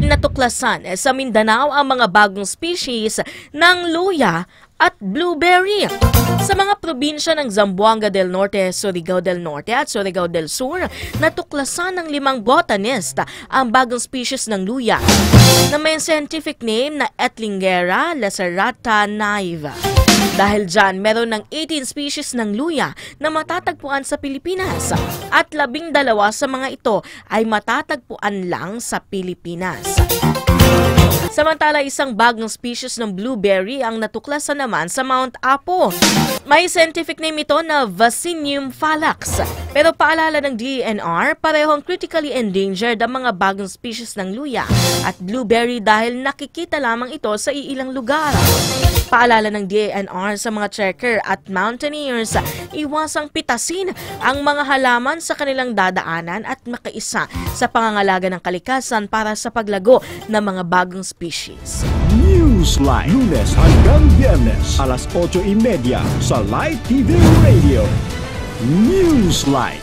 Natuklasan sa Mindanao ang mga bagong species ng luya at blueberry. Sa mga probinsya ng Zamboanga del Norte, Surigao del Norte at Surigao del Sur, natuklasan ng 5 botanist ang bagong species ng luya na may scientific name na Etlingera lacerata naive. Dahil dyan, meron ng 18 species ng luya na matatagpuan sa Pilipinas at 12 sa mga ito ay matatagpuan lang sa Pilipinas. Samantala, isang bagong species ng blueberry ang natuklasan naman sa Mount Apo. May scientific name ito na Vaccinium fallax. Pero paalala ng DENR, parehong critically endangered ang mga bagong species ng luya at blueberry dahil nakikita lamang ito sa iilang lugar. Paalala ng DENR sa mga trekker at mountaineers, iwasang pitasin ang mga halaman sa kanilang dadaanan at makiisa sa pangangalaga ng kalikasan para sa paglago ng mga bagong species. Newsline, Lunes hanggang Biyernes, alas 8:30 sa Light TV Radio. Newsline.